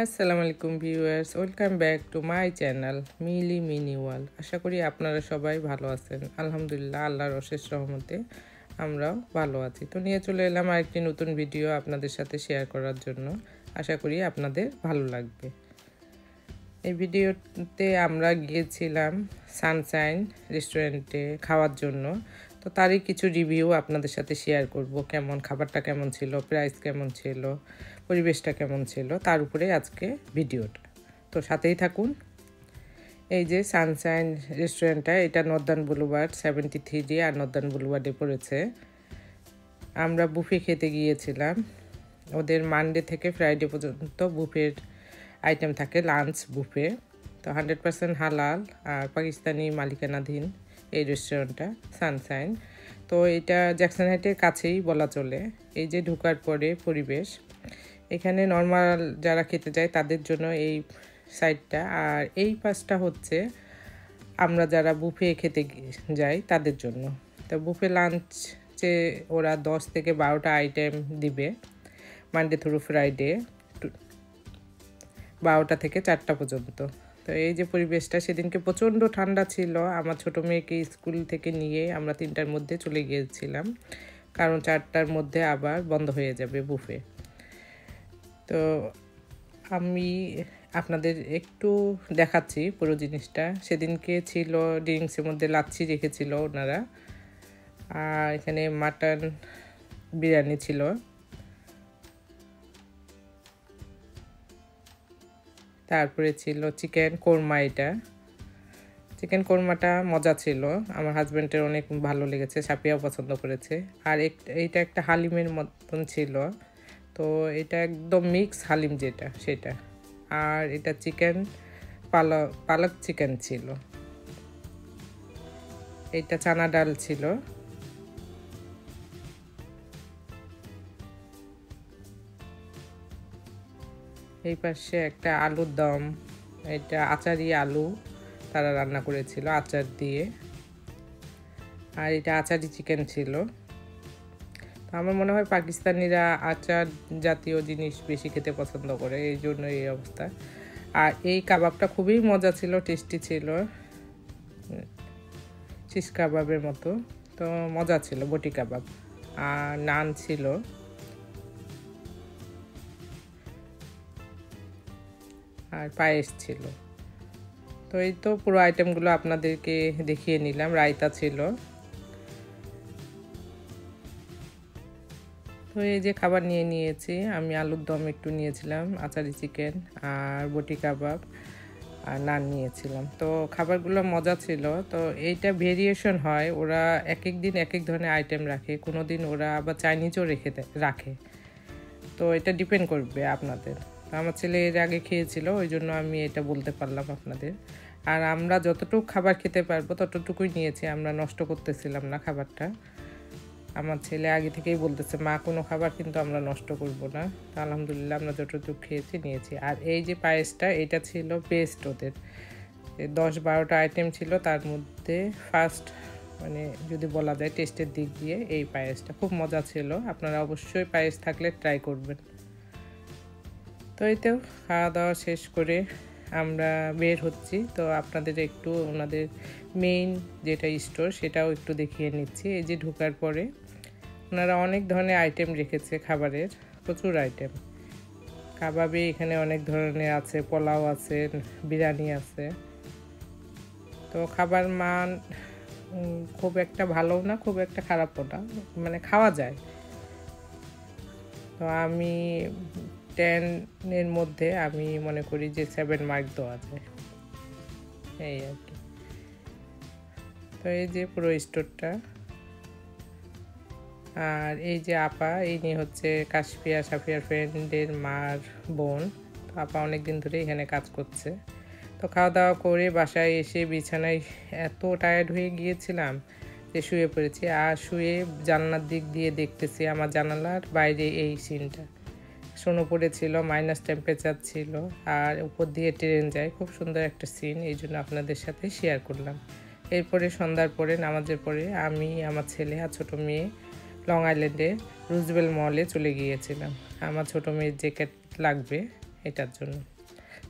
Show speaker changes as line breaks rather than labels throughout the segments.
আসসালামু আলাইকুম viewers, welcome back to my channel Mili mini world. আশা করি আপনারা সবাই ভালো আছেন। আলহামদুলিল্লাহ, আল্লাহর অশেষ রহমতে আমরাও ভালো আছি। তো নিয়ে চলে এলাম আরেকটি নতুন ভিডিও আপনাদের সাথে শেয়ার করার জন্য। আশা করি আপনাদের ভালো লাগবে। এই ভিডিওতে আমরা গিয়েছিলাম সানশাইন রেস্টুরেন্টে খাওয়ার জন্য। তো তারই কিছু রিভিউ আপনাদের সাথে শেয়ার করব, খাবারটা কেমন ছিল, প্রাইস কেমন ছিল, পরিবেশটা কেমন ছিল, তার উপরে আজকে ভিডিওটা। তো সাথেই থাকুন। এই যে সানশাইন রেস্টুরেন্টটা, এটা নর্দার্ন বুলওয়ার্ড 73 আর নর্দার্ন বুলওয়ার্ডে পড়েছে। আমরা বুফে খেতে গিয়েছিলাম। ওদের মানডে থেকে ফ্রাইডে পর্যন্ত বুফের আইটেম থাকে, লাঞ্চ বুফে। তো 100% হালাল আর পাকিস্তানি মালিকানাধীন এই রেস্টুরেন্টটা সানশাইন। তো এটা জ্যাকসন হাইটের কাছেই বলা চলে। এই যে ঢোকার পরে পরিবেশ, এখানে নর্মাল যারা খেতে যায় তাদের জন্য এই সাইডটা, আর এই পাশটা হচ্ছে আমরা যারা বুফে খেতে যাই তাদের জন্য। তো বুফে লাঞ্চে ওরা 10 থেকে 12টা আইটেম দিবে মানডে থ্রু ফ্রাইডে 12টা থেকে 4টা পর্যন্ত। তো এই যে পরিবেশটা, সেদিনকে প্রচণ্ড ঠান্ডা ছিল। আমার ছোটো মেয়েকে স্কুল থেকে নিয়ে আমরা 3টার মধ্যে চলে গিয়েছিলাম, কারণ 4টার মধ্যে আবার বন্ধ হয়ে যাবে বুফে। তো আমি আপনাদের একটু দেখাচ্ছি পুরো জিনিসটা। সেদিনকে ছিল ড্রিঙ্কসের মধ্যে লাচ্ছি রেখেছিল ওনারা, আর এখানে মাটন বিরিয়ানি ছিল। তারপরে ছিল চিকেন কোরমা। এটা চিকেন কোরমাটা মজা ছিল, আমার হাজব্যান্ডের অনেক ভালো লেগেছে, সাফিয়াও পছন্দ করেছে। আর এইটা একটা হালিমের মতন ছিল। তো এটা একদম মিক্স হালিম যেটা সেটা। আর এটা চিকেন পালক চিকেন ছিল। এটা চানা ডাল ছিল। এই পাশে একটা আলুর দম, এটা আচারি আলু তারা রান্না করেছিল আচার দিয়ে। আর এটা আচারি চিকেন ছিল। তো আমার মনে হয় পাকিস্তানিরা আচার জাতীয় জিনিস বেশি খেতে পছন্দ করে, এই জন্য এই অবস্থা। আর এই কাবাবটা খুবই মজা ছিল, টেস্টি ছিল, শিশ কাবাবের মতো। তো মজা ছিল বটি কাবাব। আর নান ছিল। আর পায়েস ছিল। তো এই তো পুরো আইটেমগুলো আপনাদেরকে দেখিয়ে নিলাম। রায়তা ছিল। তো এই যে খাবার নিয়ে নিয়েছি আমি, আলুর দম একটু নিয়েছিলাম, আচারি চিকেন আর বটি কাবাব আর নান নিয়েছিলাম। তো খাবারগুলো মজা ছিল। তো এইটা ভেরিয়েশন হয়, ওরা এক এক দিন এক এক ধরনের আইটেম রাখে, কোনো দিন ওরা আবার চাইনিজও রাখে। তো এটা ডিপেন্ড করবে আপনাদের। আমার ছেলে এর আগে খেয়েছিল, ওই জন্য আমি এটা বলতে পারলাম আপনাদের। আর আমরা যতটুকু খাবার খেতে পারবো ততটুকুই নিয়েছি, আমরা নষ্ট করতেছিলাম না খাবারটা। আমার ছেলে আগে থেকেই বলতেছে, মা কোনো খাবার কিন্তু আমরা নষ্ট করব না। তো আলহামদুলিল্লাহ আমরা যতটুকু নিয়েছি। আর এই যে পায়েসটা, এটা ছিল বেস্ট ওদের। 10-12টা আইটেম ছিল, তার মধ্যে ফার্স্ট যদি বলা যায় টেস্টের দিক দিয়ে এই পায়েসটা খুব মজা ছিল। আপনারা অবশ্যই পায়েস থাকলে ট্রাই করবেন। তো এই তো খাওয়া দাওয়া শেষ করে আমরা বের হচ্ছি। তো আপনাদের একটু ওনাদের মেইন যেটা স্টোর সেটাও একটু দেখিয়ে নিচ্ছি। এই যে ঢোকার পরে ওনারা অনেক ধরনের আইটেম রেখেছে খাবারের, প্রচুর আইটেম। কাবাবে এখানে অনেক ধরনের আছে, পোলাও আছে, বিরিয়ানি আছে। তো খাবার মান খুব একটা ভালো না, খুব একটা খারাপও না, খাওয়া যায়। তো আমি 10-এর মধ্যে আমি মনে করি যে 7 মার্ক দেওয়া যায়, এই আর কি। তো এই যে পুরো স্টোরটা। আর এই যে আপা, ইনি হচ্ছে সাফিয়ার ফ্রেন্ডের মার বোন। তো আপা অনেক দিন ধরে এখানে কাজ করছে। তো খাওয়া দাওয়া করে বাসায় এসে বিছানায় এত টায়ার্ড হয়ে গিয়েছিলাম যে শুয়ে পড়েছি। আর শুয়ে জানলার দিক দিয়ে দেখতেছি আমার জানালার বাইরে এই সিনটা। স্নো পড়েছিল, মাইনাস টেম্পারেচার ছিল, আর উপর দিয়ে ট্রেন যায়, খুব সুন্দর একটা সিন, এই জন্য আপনাদের সাথে শেয়ার করলাম। এরপরে সন্ধ্যার পরে নামাজের পরে আমি, আমার ছেলে আর ছোটো মেয়ে লং আইল্যান্ডে রুজবেল মলে চলে গিয়েছিলাম। আমার ছোটো মেয়ের জ্যাকেট লাগবে এটার জন্য।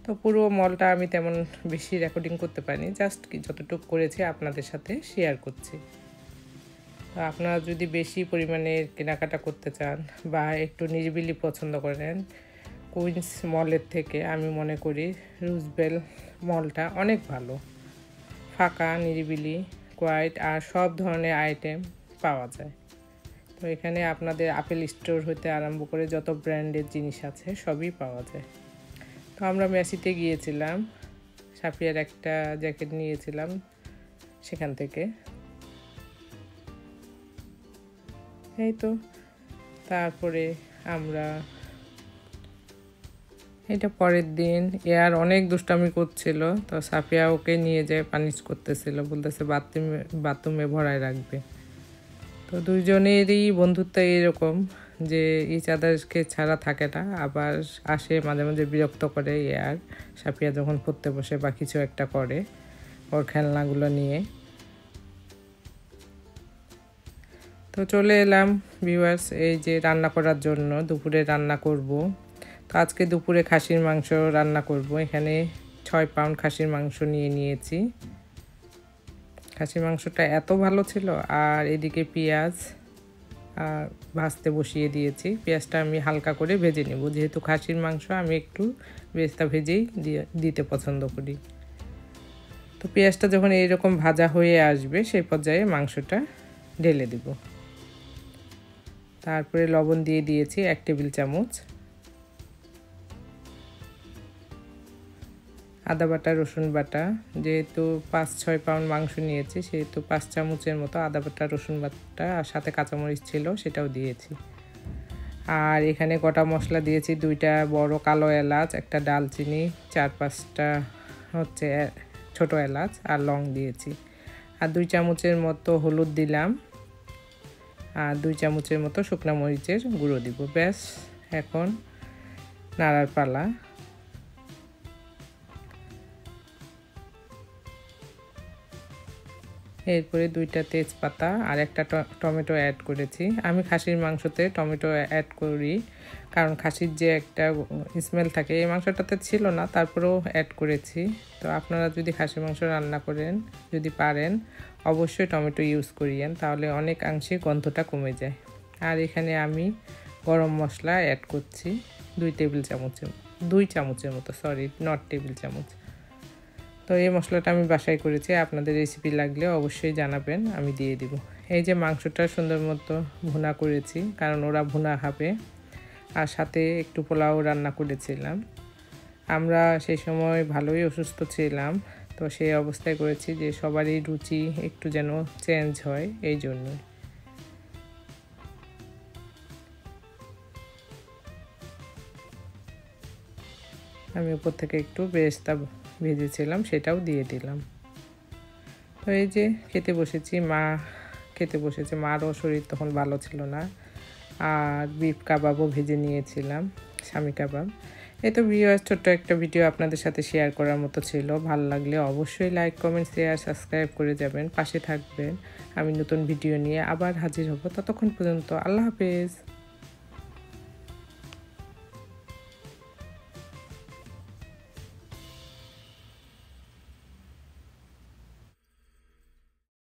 তো পুরো মলটা আমি তেমন বেশি রেকর্ডিং করতে পারিনি, জাস্ট কি যতটুকু করেছি আপনাদের সাথে শেয়ার করছি। তো আপনারা যদি বেশি পরিমাণে কেনাকাটা করতে চান বা একটু নিরিবিলি পছন্দ করেন, কুইন্স মলের থেকে আমি মনে করি রুজবেল মলটা অনেক ভালো। ফাঁকা, নিরিবিলি, কোয়াইট আর সব ধরনের আইটেম পাওয়া যায়। তো এখানে আপনাদের আপেল স্টোর হতে আরম্ভ করে যত ব্র্যান্ডের জিনিস আছে সবই পাওয়া যায়। তো আমরা মেসিতে গিয়েছিলাম, সাফিয়ার একটা জ্যাকেট নিয়েছিলাম সেখান থেকে। এই তো তারপরে আমরা এটা পরের দিন এয়ার অনেক দুষ্টামি করছিল, তো সাফিয়া ওকে নিয়ে যায় পানিশ করতেছিল, বলতেছে বাথরুমে ভরায় রাখবে। তো দুইজনেরই বন্ধুত্ব এরকম যে ইচ আদার্সকে ছাড়া থাকে না, আবার আসে মাঝে মাঝে বিরক্ত করে এয়ার সাফিয়া যখন পড়তে বসে বা কিছু একটা করে ওর খেলনাগুলো নিয়ে। তো চলে এলাম ভিউয়ার্স এই যে রান্না করার জন্য, দুপুরে রান্না করব। তো আজকে দুপুরে খাসির মাংস রান্না করব। এখানে 6 পাউন্ড খাসির মাংস নিয়েছি। খাসির মাংসটা এত ভালো ছিল। আর এদিকে পেঁয়াজ ভাজতে বসিয়ে দিয়েছি। পেঁয়াজটা আমি হালকা করে ভেজে নেব, যেহেতু খাসির মাংস আমি একটু বেরেস্তা ভেজেই দিতে পছন্দ করি। তো পেঁয়াজটা যখন এইরকম ভাজা হয়ে আসবে সেই পর্যায়ে মাংসটা ঢেলে দেব। তারপরে লবণ দিয়ে দিয়েছি 1 টেবিল চামচ, আদা বাটা, রসুন বাটা, যেহেতু 5-6 পাউন্ড মাংস নিয়েছি সেহেতু 5 চামচের মতো আদা বাটা, রসুন বাটা আর সাথে কাঁচামরিচ ছিল সেটাও দিয়েছি। আর এখানে গোটা মশলা দিয়েছি 2টা বড় কালো এলাচ, একটা ডালচিনি, 4-5টা হচ্ছে ছোট এলাচ আর লং দিয়েছি। আর 2 চামচের মতো হলুদ দিলাম, আর 2 চামচের মতো শুকনো মরিচের গুঁড়ো দিব। ব্যাস এখন নাড়ার পালা। এরপরে 2টা তেজপাতা আর একটা টমেটো অ্যাড করেছি। আমি খাসির মাংসতে টমেটো অ্যাড করি কারণ খাসির যে একটা স্মেল থাকে এই মাংসটাতে ছিল না, তারপরেও অ্যাড করেছি। তো আপনারা যদি খাসির মাংস রান্না করেন, যদি পারেন অবশ্যই টমেটো ইউজ করিয়েন, তাহলে অনেকাংশে গন্ধটা কমে যায়। আর এখানে আমি গরম মশলা অ্যাড করছি 2 চামচের মতো, নট টেবিল চামচ। তো এই মশলাটা আমি বাসায় করেছি, আপনাদের রেসিপি লাগলে অবশ্যই জানাবেন, আমি দিয়ে দিব। এই যে মাংসটা সুন্দর মতো ভুনা করেছি কারণ ওরা ভুনা খাবে, আর সাথে একটু পোলাও রান্না করেছিলাম। আমরা সেই সময় ভালোই অসুস্থ ছিলাম, তো সেই অবস্থায় করেছি যে সবারই রুচি একটু যেন চেঞ্জ হয়, এই জন্য। আমি উপর থেকে একটু বেরেস্তা ভেজেছিলাম সেটাও দিয়ে দিলাম। তো এই যে খেতে বসেছি, মা খেতে বসেছে, মারও শরীর তখন ভালো ছিল না। আর বিফ কাবাবও ভেজে নিয়েছিলাম, স্বামী কাবাব। এই তো ভিউয়ার্স, ছোট্ট একটা ভিডিও আপনাদের সাথে শেয়ার করার মতো ছিল। ভালো লাগলে অবশ্যই লাইক, কমেন্ট, শেয়ার, সাবস্ক্রাইব করে যাবেন, পাশে থাকবেন। আমি নতুন ভিডিও নিয়ে আবার হাজির হব, ততক্ষণ পর্যন্ত আল্লাহ হাফেজ।